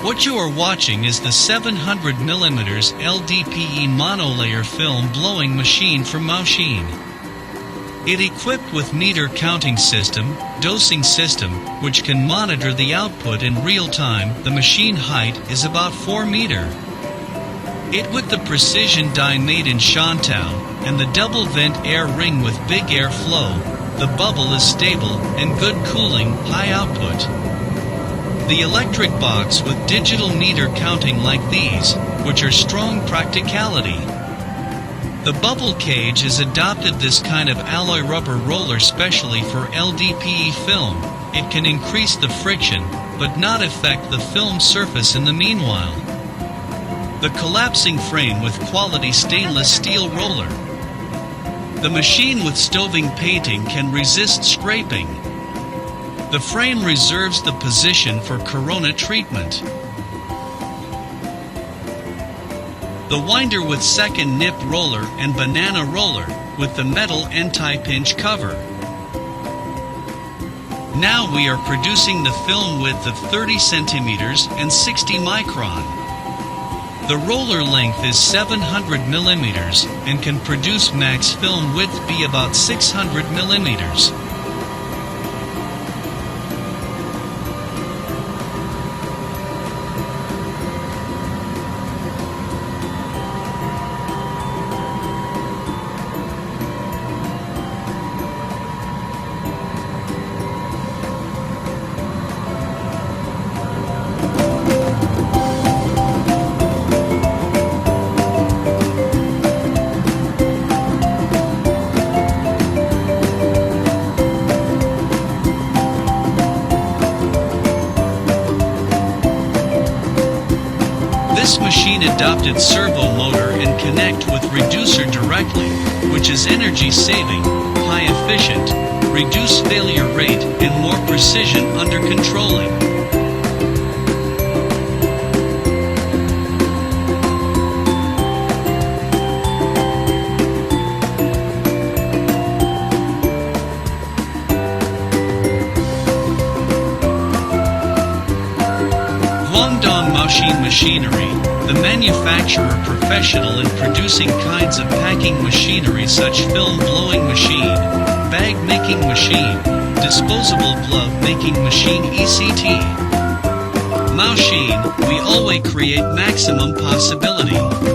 What you are watching is the 700mm LDPE monolayer film blowing machine from Maoxin. It equipped with meter counting system, dosing system, which can monitor the output in real time. The machine height is about 4 meters. It with the precision die made in Shantou, and the double vent air ring with big air flow, the bubble is stable and good cooling, high output. The electric box with digital meter counting like these, which are strong practicality. The bubble cage is adopted this kind of alloy rubber roller specially for LDPE film. It can increase the friction, but not affect the film surface in the meanwhile. The collapsing frame with quality stainless steel roller. The machine with stoving painting can resist scraping. The frame reserves the position for corona treatment. The winder with second nip roller and banana roller with the metal anti-pinch cover. Now we are producing the film width of 30 centimeters and 60 micron. The roller length is 700 millimeters and can produce max film width be about 600 millimeters. This machine adopted servo motor and connect with reducer directly, which is energy saving, high efficient, reduce failure rate and more precision under controlling. Maoxin Machinery, the manufacturer professional in producing kinds of packing machinery such film blowing machine, bag making machine, disposable glove making machine etc. Maoxin, we always create maximum possibility.